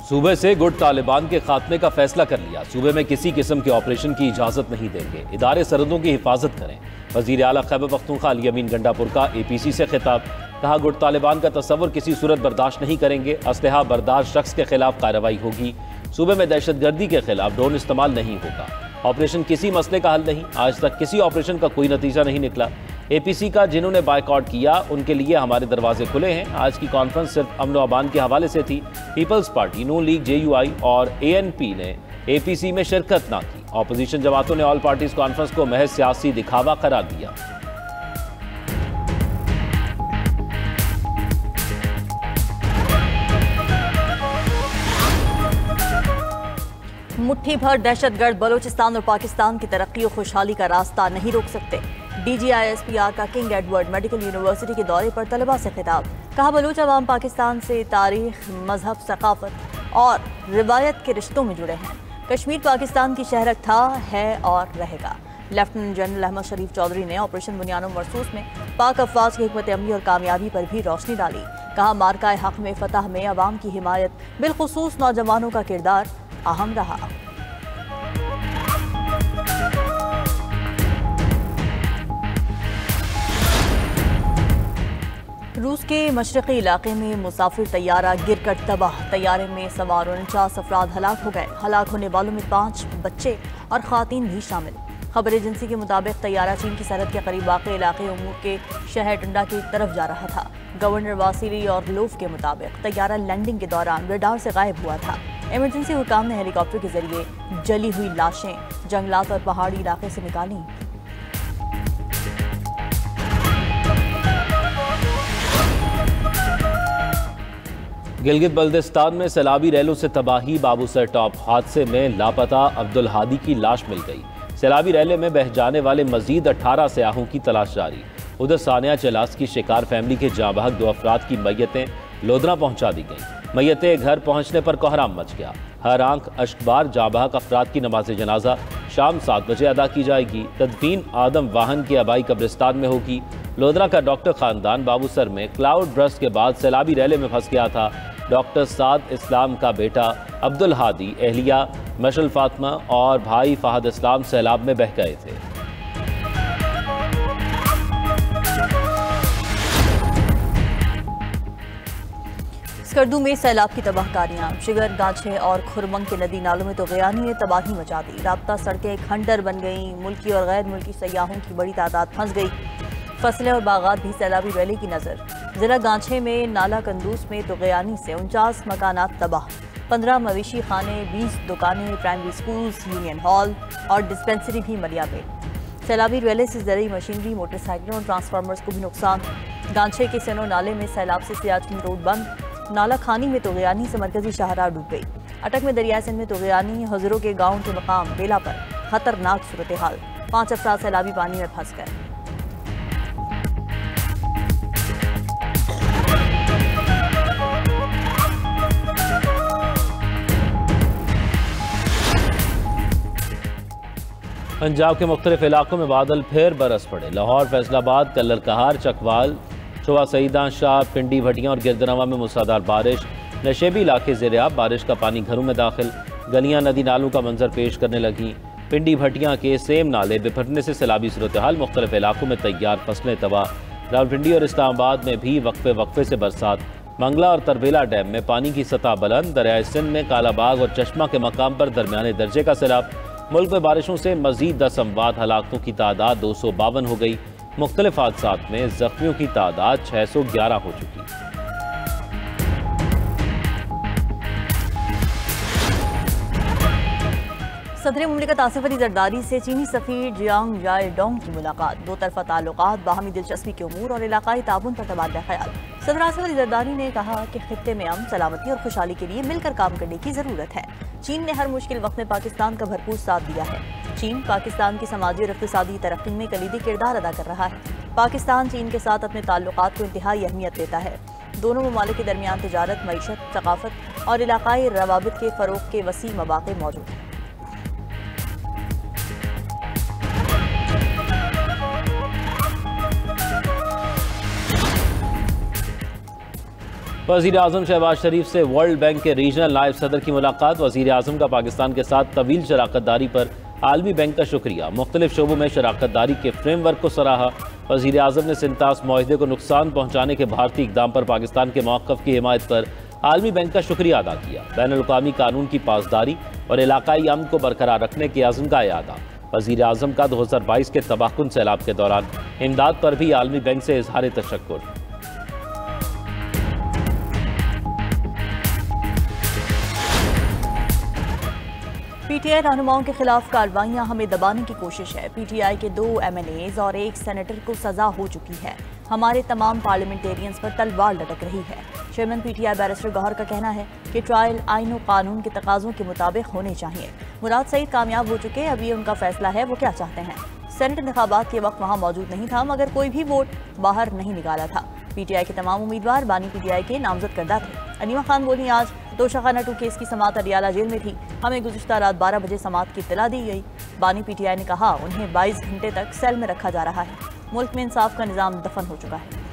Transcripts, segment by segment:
सूबे से गुट तालिबान के खात्मे का फैसला कर लिया। सूबे में किसी किस्म के ऑपरेशन की इजाजत नहीं देंगे। इदारे सरहदों की हिफाजत करें। वजीर आला खैबर पख्तूनख्वा अली अमीन गंडापुर का APC से खिताब। कहा, गुट तालिबान का तस्वुर किसी सूरत बर्दाश्त नहीं करेंगे। असलहा बरदार शख्स के खिलाफ कार्रवाई होगी। सूबे में दहशतगर्दी के खिलाफ ड्रोन इस्तेमाल नहीं होगा। ऑपरेशन किसी मसले का हल नहीं। आज तक किसी ऑपरेशन का कोई नतीजा नहीं निकला। APC का जिन्होंने बायकॉट किया उनके लिए हमारे दरवाजे खुले हैं। आज की कॉन्फ्रेंस सिर्फ अमन व अमान के हवाले से थी। पीपल्स पार्टी, नून लीग, JUI और ANP ने APC में शिरकत ना की। ऑपोजिशन जमातों ने ऑल पार्टीज कॉन्फ्रेंस को महज सियासी दिखावा करार दिया। मुट्ठी भर दहशतगर्द बलोचिस्तान और पाकिस्तान की तरक्की और खुशहाली का रास्ता नहीं रोक सकते। DGISPR का किंग एडवर्ड मेडिकल यूनिवर्सिटी के दौरे पर तलबा से खिताब। कहा, बलूच अवाम पाकिस्तान से तारीख, मजहब, सकाफत और रिवायत के रिश्तों में जुड़े हैं। कश्मीर पाकिस्तान की शहरत था, है और रहेगा। लेफ्टिनेंट जनरल अहमद शरीफ चौधरी ने ऑपरेशन बुनियानो मरसूस में पाक अफवाज की हिकमत अमली और कामयाबी पर भी रोशनी डाली। कहा, मार्का हक में फतह में अवाम की हिमायत, बिलखुसूस नौजवानों का किरदार अहम रहा। रूस के मशरक़ी इलाके में मुसाफिर तैयारा गिरकर तबाह। तैयारे में सवार 49 अफराद हलाक हो गए। हलाक होने वालों में 5 बच्चे और खातीन भी शामिल। खबर एजेंसी के मुताबिक तैयारा चीन की सरहद के करीब वाक़े इलाके उमूर के शहर टंडा की तरफ जा रहा था। गवर्नर वासिली और लोफ के मुताबिक तैयारा लैंडिंग के दौरान रडार से गायब हुआ था। इमरजेंसी हुकाम ने हेलीकॉप्टर के जरिए जली हुई लाशें जंगलात और पहाड़ी इलाके से निकाली। गिलगित बल्दिस्तान में सैलाबी रैलों से तबाही। बाबूसर टॉप हादसे में लापता अब्दुल हादी की लाश मिल गई। सैलाबी रैले में बह जाने वाले मजीद 18 सयाहों की तलाश जारी। उधर सानिया चलास की शिकार फैमिली के जांबहक 2 अफराद की मैयतें लोधरा पहुंचा दी गईं। मैयतें घर पहुंचने पर कोहराम मच गया। हर आंख अश्कबार जांबहक अफराद की नमाज जनाजा शाम 7 बजे अदा की जाएगी। तदफीन आदम वाहन के आबाई कब्रिस्तान में होगी। लोधरा का डॉक्टर खानदान बाबूसर में क्लाउड ब्रस्ट के बाद सैलाबी रैले में फंस गया था। डॉक्टर साद इस्लाम का बेटा अब्दुल हादी, एहलिया मशल फातिमा और भाई फहद इस्लाम सैलाब में बह गए थे। स्कर्दू में सैलाब की तबाहकारियां। शिगर, गांछे और खुरमंग के नदी नालों में तो गयानी ने तबाही मचा दी। राब्ता सड़कें खंडर बन गईं। मुल्की और गैर मुल्की सयाहों की बड़ी तादाद फंस गई। फसलें और बागात भी सैलाबी रैली की नजर। जिला गांछे में नाला कंदूस में तो गयानी से 49 मकानात तबाह। 15 मवेशी खाने, 20 दुकानें, प्राइमरी स्कूल्स, यूनियन हॉल और डिस्पेंसरी भी मलियाबेट। सैलाबी रैले से ज़रूरी मशीनरी, मोटरसाइकिलों और ट्रांसफार्मर्स को भी नुकसान। गांछे के सेनो नाले में सैलाब से सियाचिन रोड बंद। नाला खानी में तो गयानी से मरकजी शाहराह डूब गई। अटक में दरिया सिंध में तो गयानी हजरों के गाँव के मकाम बेला पर खतरनाक सूरत हाल। 5 अफराद सैलाबी पानी में फंस गए। पंजाब के मुख्तलिफ इलाकों में बादल फिर बरस पड़े। लाहौर, फैसलाबाद, कल्लर कहार, चकवाल, चोवा सईदा शाह, पिंडी भटियां और गिरदनवा में मूसलाधार बारिश। नशेबी इलाके ज़ेरियाब। बारिश का पानी घरों में दाखिल। गलियां नदी नालों का मंजर पेश करने लगी। पिंडी भटियां के सेम नाले बिफरने से सैलाबी सूरत हाल। मुख्तलिफ इलाकों में तैयार फसलें तबाह। रावलपिंडी और इस्लामाबाद में भी वक्फे वक्फे से बरसात। मंगला और तरबेला डैम में पानी की सतह बुलंद। दरियाए सिंध में कालाबाग और चश्मा के मकाम पर दरमियाने दर्जे का सैलाब। मुल्क में बारिशों से मजीद 10 अमवात, हलाकतों की तादाद 252 हो गई। मुख्तलिफ हादसात में जख्मियों की तादाद 611 हो चुकी। सदर मुमलिकत आसिफ अली जरदारी से चीनी सफीर जियांग जाए डोंग की मुलाकात। 2 तरफा ताल्लुकात, बाहमी दिलचस्पी के उमूर और इलाकाई ताबुन पर तबादला ख्याल। सदर आसिफ अली जरदारी ने कहा कि खित्ते में अमन, सलामती और खुशहाली के लिए मिलकर काम करने की जरूरत है। चीन ने हर मुश्किल वक्त में पाकिस्तान का भरपूर साथ दिया है। चीन पाकिस्तान की समाजी और इक़्तिसादी तरक्की में कलीदी किरदार अदा कर रहा है। पाकिस्तान चीन के साथ अपने ताल्लुकात को इंतहाई अहमियत देता है। दोनों ममालिक के दरमियान तिजारत, मईशत, सकाफत और इलाकाई रवाबित के फ़रोग़ के वसी मौक़े मौजूद हैं। वज़ीर आज़म शहबाज शरीफ से वर्ल्ड बैंक के रीजनल नायब सदर की मुलाकात। वज़ीर आज़म का पाकिस्तान के साथ तवील शराकतदारी पर आलमी बैंक का शुक्रिया। मुख्तलिफ शोबों में शराकतदारी के फ्रेमवर्क को सराहा। वज़ीर आज़म ने सिंतास माहिदे को नुकसान पहुँचाने के भारतीय इक़दाम पर पाकिस्तान के मौक़िफ़ की हिमायत पर आलमी बैंक का शुक्रिया अदा किया। बैनुल-अक़वामी कानून की पासदारी और इलाकाई अमन को बरकरार रखने के अज़्म का यादा। वज़ीर आज़म का 2022 के तबाहकुन सैलाब के दौरान इमदाद पर भी आलमी बैंक से इज़हार तशक्कुर। पीटीआई रहनुमाओं के खिलाफ कार्रवाइयां हमें दबाने की कोशिश है। पीटीआई के 2 MLAs और 1 सेनेटर को सजा हो चुकी है। हमारे तमाम पार्लियामेंटेरियंस पर तलवार लटक रही है। चेयरमैन पीटीआई बैरिस्टर गौहर का कहना है कि ट्रायल आईन और कानून के तकाजों के मुताबिक होने चाहिए। मुराद सईद कामयाब हो चुके, अब ये उनका फैसला है वो क्या चाहते हैं। सेनेट इंतखाबात के वक्त वहाँ मौजूद नहीं था, मगर कोई भी वोट बाहर नहीं निकाला था। पीटीआई के तमाम उम्मीदवार बानी पीटीआई के नामजद करदा थे। अनीमा खान बोली, आज तोशाखाना 2 केस की समाअत अडियाला जेल में थी। हमें गुज़िश्ता रात 12 बजे समाअत की इत्तला दी गई। बानी पीटीआई ने कहा उन्हें 22 घंटे तक सेल में रखा जा रहा है। मुल्क में इंसाफ का निज़ाम दफन हो चुका है।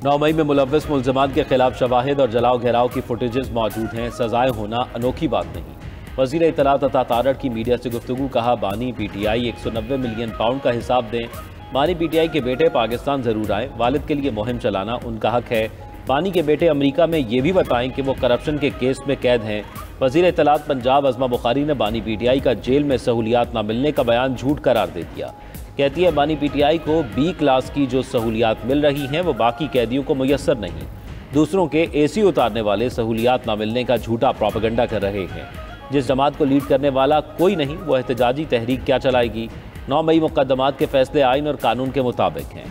नौ मई में मुलव्वस मुल्ज़िमान के खिलाफ शवाहिद और जलाओ घेराव की फुटेजेस मौजूद हैं। सजाएं होना अनोखी बात नहीं। वज़ीर इत्तलात अता तारड़ की मीडिया से गुफ्तगू। कहा बानी पीटीआई 190 मिलियन पाउंड का हिसाब दें। बानी पीटीआई के बेटे पाकिस्तान ज़रूर आए, वालिद के लिए मुहिम चलाना उनका हक है। बानी के बेटे अमरीका में ये भी बताएं कि वो करप्शन के केस में कैद हैं। वज़ीर इत्तलात पंजाब अज़मा बुखारी ने बानी पीटीआई का जेल में सहूलियात न मिलने का बयान झूठ करार दे दिया। कहती है बानी पीटीआई को B क्लास की जो सहूलियात मिल रही हैं वो बाकी कैदियों को मुयस्सर नहीं। दूसरों के AC उतारने वाले सहूलियात न मिलने का झूठा प्रोपेगेंडा कर रहे हैं। जिस जमात को लीड करने वाला कोई नहीं, वो एहतजाजी तहरीक क्या चलाएगी। 9 मई मुकदमात के फैसले आइन और कानून के मुताबिक हैं।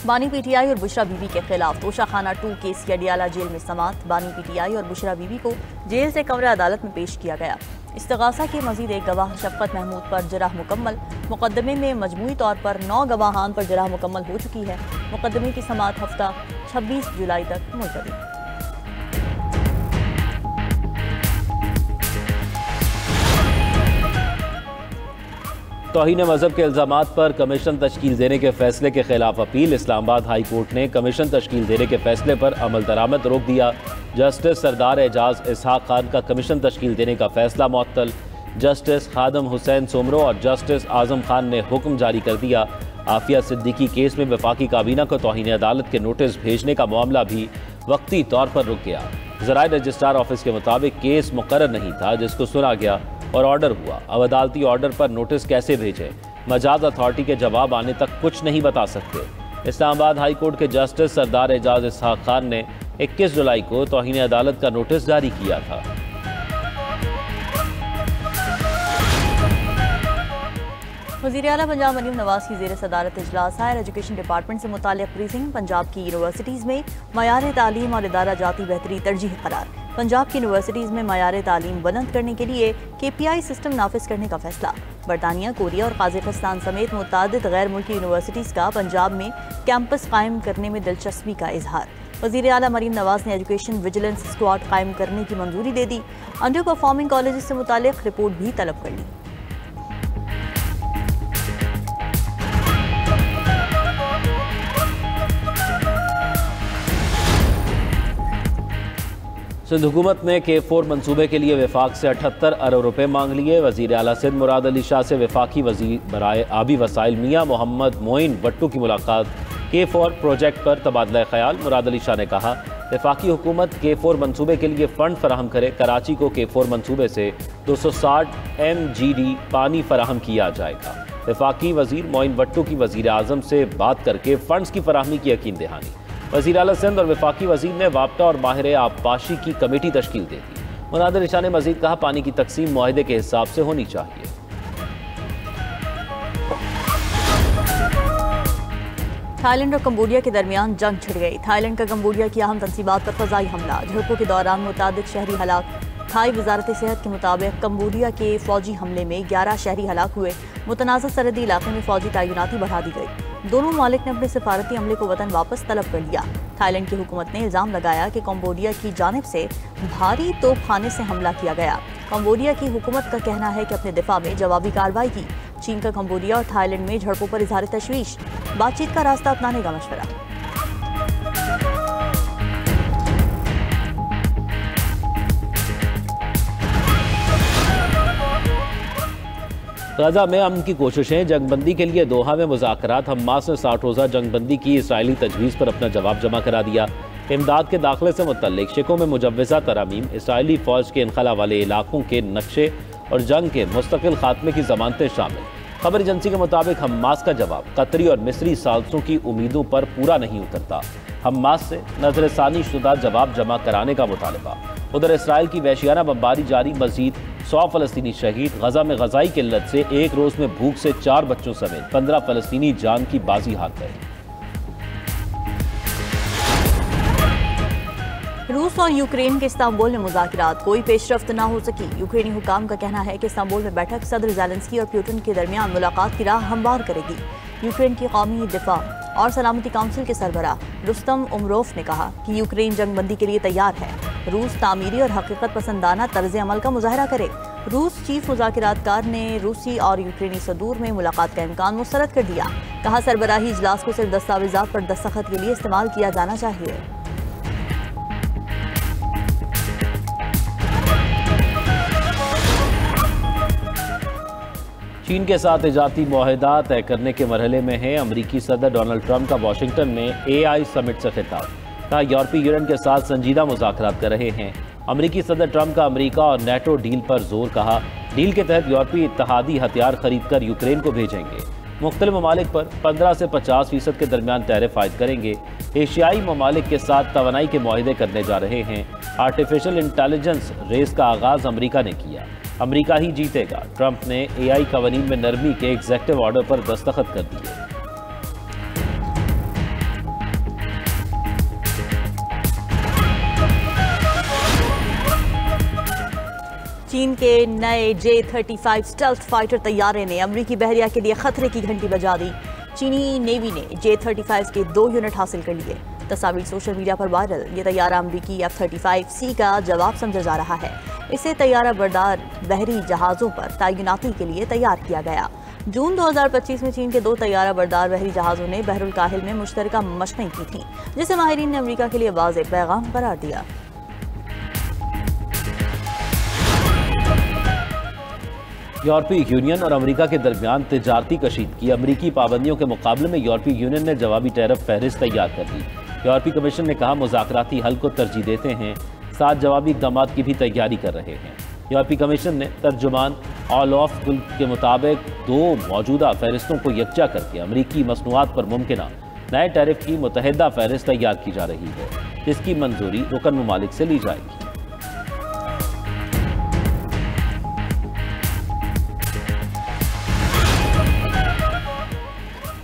बानी पीटीआई और बुशरा बीबी के खिलाफ तोशाखाना 2 केस की अडियाला जेल में समाअत। बानी पीटीआई और बुशरा बीबी को जेल से कमरे अदालत में पेश किया गया। इस्तगासा के मजीद एक गवाह शफकत महमूद पर जराह मुकम्मल। मुकदमे में मजमूई तौर पर 9 गवाहान पर जराह मुकम्मल हो चुकी है। मुकदमे की समाअत हफ्ता 26 जुलाई तक मुलतवी। तौहीन मज़हब के इल्ज़ामात पर कमीशन तश्कील देने के फैसले के खिलाफ अपील। इस्लामाबाद हाई कोर्ट ने कमीशन तश्कील देने के फैसले पर अमल दरामद रोक दिया। जस्टिस सरदार एजाज इसहाक खान का कमीशन तश्कील देने का फैसला मुअत्तल। जस्टिस खादम हुसैन सोमरो और जस्टिस आजम खान ने हुक्म जारी कर दिया। आफिया सिद्दीकी केस में वफाकी काबीना को तौहीन अदालत के नोटिस भेजने का मामला भी वक्ती तौर पर रुक गया। ज़राए रजिस्ट्रार ऑफिस के मुताबिक केस मुकर्रर नहीं था जिसको सुना गया और ऑर्डर हुआ। अब अदालती ऑर्डर पर नोटिस कैसे भेजें, मजाज अथॉरिटी के जवाब आने तक कुछ नहीं बता सकते। इस्लामाबाद हाई कोर्ट के जस्टिस सरदार एजाज इसहाक खान ने 21 जुलाई को तौहीन अदालत का नोटिस जारी किया था। वज़ीर आला पंजाब मरीम नवाज की ज़ेर सदारत इजलास हायर एजुकेशन डिपार्टमेंट से मुताल्लिक़ ब्रीफिंग। पंजाब की यूनिवर्सिटीज़ में मयार तालीम और इदारा जाती बेहतरी तरजीह करार। पंजाब की यूनिवर्सिटीज़ में मयार तालीम बुलंद करने के लिए KPI सिस्टम नाफिज करने का फैसला। बरतानिया, कोरिया और काज़ाकिस्तान समेत मुतअद्दिद गैर मुल्की यूनिवर्सिटीज़ का पंजाब में कैंपस कायम करने में दिलचस्पी का इजहार। वज़ीर आला मरीम नवाज ने एजुकेशन विजिलेंस स्क्वाड कायम करने की मंजूरी दे दी। अंडर परफॉर्मिंग कॉलेज से मुताल्लिक़ रिपोर्ट भी तलब कर ली। सिंध हुकूमत ने K4 मनसूबे के लिए वफाक से 78 अरब रुपए मांग लिए। वज़ीर आला सिंध मुराद अली शाह से वफाकी वज़ीर बराए आबी वसाइल मियाँ मोहम्मद मोइन वट्टू की मुलाकात। K4 प्रोजेक्ट पर तबादला ख्याल। मुराद अली शाह ने कहा वफाकी हुकूमत K4 मनसूबे के लिए फ़ंड फराहम करे। कराची को K4 मनसूबे से 260 MGD पानी फराहम किया जाएगा। वफाकी वज़ीर मोइन वट्टू की वज़ीर आज़म से बात करके फ़ंड्स की फराहमी की यकीन दहानी। वज़ीर आला सिंध और वफाकी वज़ीर ने वापटा और माहिर आबपाशी की कमेटी तश्कील दे दी। मुराद अली शाह ने मज़ीद कहा पानी की तकसीम मुआहदे के हिसाब से होनी चाहिए। थाईलैंड और कंबोडिया के दरमियान जंग छिड़ गई। थाईलैंड का कंबोडिया की अहम तंसीबात पर फ़ज़ाई हमला। झड़पों के दौरान मुतअद्दिद शहरी हलाक। थाई वजारत सेहत के मुताबिक कंबोडिया के फ़ौजी हमले में 11 शहरी हलाक हुए। मुतनाज़ा सरहदी इलाके में फ़ौजी तैनाती बढ़ा दी गई। दोनों ममालिक ने अपने सिफारती अमले को वतन वापस तलब कर लिया। थाईलैंड की हुकूमत ने इल्जाम लगाया कि कंबोडिया की जानिब से भारी तोपखाने से हमला किया गया। कंबोडिया की हुकूमत का कहना है कि अपने दिफा में जवाबी कार्रवाई की। चीन का कंबोडिया और थाईलैंड में झड़पों पर इजहार तशवीश, बातचीत का रास्ता अपनाने का मशवरा। गजा में अमन की कोशिशें, जंगबंदी के लिए दोहा में मुज़ाकरात। हमास ने 60 रोज़ा जंगबंदी की इसराइली तजवीज़ पर अपना जवाब जमा करा दिया। इमदाद के दाखिले से मुतल्लिक शिकों में मुजव्वज़ा तरामीम, इसराइली फ़ौज के इनखला वाले इलाकों के नक्शे और जंग के मुस्तकिल खात्मे की ज़मानतें शामिल। खबर एजेंसी के मुताबिक हमास का जवाब कतरी और मिस्री सालसों की उम्मीदों पर पूरा नहीं उतरता। हमास से नजरसानी शुदा जवाब जमा कराने का मुतालबा। उधर इसराइल की वहशियाना बमबारी जारी, मजीद 100 फ़लस्तीनी शहीद। गजा में गजाई किल्लत से एक रोज़ में भूख से 4 बच्चों समेत 15 फ़लस्तीनी जान की बाजी हार गए। रूस और यूक्रेन के इस्तांबुल में मुज़ाकरात, कोई पेशरफ्त ना हो सकी। यूक्रेनी हुकाम का कहना है कि इस्तांबुल में बैठक सदर ज़ेलेंस्की और पुतिन के दरमियान मुलाकात की राह हमवार करेगी। यूक्रेन की कौमी दिफा और सलामती काउंसिल के सरबराह रुस्तम उमरोफ ने कहा कि यूक्रेन जंगबंदी के लिए तैयार है। रूस तामीरी और हकीकत पसंदाना तर्ज अमल का मुजाहरा करे। रूस चीफ मुज़ाकरातकार ने रूसी और यूक्रेनी सदूर में मुलाकात का इम्कान मुस्तरद कर दिया। कहा सरबराही इजलास को सिर्फ दस्तावेजात पर दस्तखत के लिए इस्तेमाल किया जाना चाहिए। चीन के साथ इजाती मुआहदा तय करने के मरहले में है। अमरीकी सदर डोनाल्ड ट्रंप का वाशिंगटन में AI समिट से खिताब। कहा यूरोपीय यूनियन के साथ संजीदा मुज़ाकरात कर रहे हैं। अमरीकी सदर ट्रंप का अमरीका और नेटो डील पर जोर। कहा डील के तहत यूरोपीय इत्तेहादी हथियार खरीद कर यूक्रेन को भेजेंगे। मुख्तलिफ ममालिक पर 15 से 50% के दरमियान टैरिफ आयद करेंगे। एशियाई ममालिक के साथ तवानाई के मुआहदे करने जा रहे हैं। आर्टिफिशियल इंटेलिजेंस रेस का आगाज़ अमरीका ने किया। अमरीका ही जीतेगा। ट्रंप ने AI कवानीन में नरमी के एग्जेक्टिव ऑर्डर पर दस्तखत कर दिए। चीन के नए J-35 स्टेल्थ फाइटर तैयारे ने अमरीकी बहरिया के लिए खतरे की घंटी बजा दी। चीनी नेवी ने J-35 के 2 यूनिट हासिल कर लिए। तस्वीर सोशल मीडिया पर वायरल। ये तैयारा अमरीकी F-35C का जवाब समझा जा रहा है। इसे तैयारा बरदार बहरी जहाज़ों पर तैनाती के लिए तैयार किया गया। जून 2025 में चीन के 2 तैयारा बरदार बहरी जहाज़ों ने बहरुल काहिल में मुश्तरका मशक़ें की थीं, जिसे माहिरीन ने अमरीका के लिए वाज़ेह पैगाम करार दिया। यूरोपीय यूनियन और अमेरिका के दरमियान तिजारती कशीदगी। अमरीकी पाबंदियों के मुकाबले में यूरोपीय यूनियन ने जवाबी टैरिफ फहरिस्त तैयार कर दी। यूरोपीय कमीशन ने कहा मुज़ाकराती हल को तरजीह देते हैं, साथ जवाबी इक़दाम की भी तैयारी कर रहे हैं। यूरोपीय कमीशन ने तर्जुमान ऑल ऑफ गुल के मुताबिक 2 मौजूदा फहरिस्तों को यकजा करके अमरीकी मसनूआत पर मुमकिना नए टैरिफ की मुतहदा फहरिस्त तैयार की जा रही है, जिसकी मंजूरी रुकन ममालिक से ली जाएगी।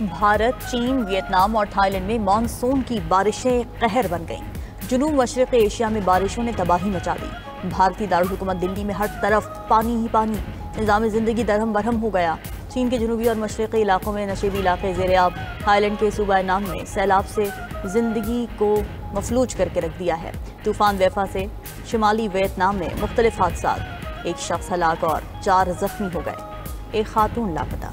भारत, चीन, वियतनाम और थाईलैंड में मानसून की बारिशें कहर बन गईं। जुनूब मशरक़ी एशिया में बारिशों ने तबाही मचा दी। भारतीय दारुल-हुकूमत दिल्ली में हर तरफ पानी ही पानी, निज़ाम ज़िंदगी दरहम बरहम हो गया। चीन के जनूबी और मशरक़ी इलाकों में नशीबी इलाके ज़ेर-ए-आब। थाईलैंड के सूबा नाम में सैलाब से ज़िंदगी को मफलूज करके रख दिया है। तूफ़ान वेफा से शुमाली वियतनाम में मुख्तलिफ हादसात, एक शख्स हलाक और 4 जख्मी हो गए। एक खातून लापता।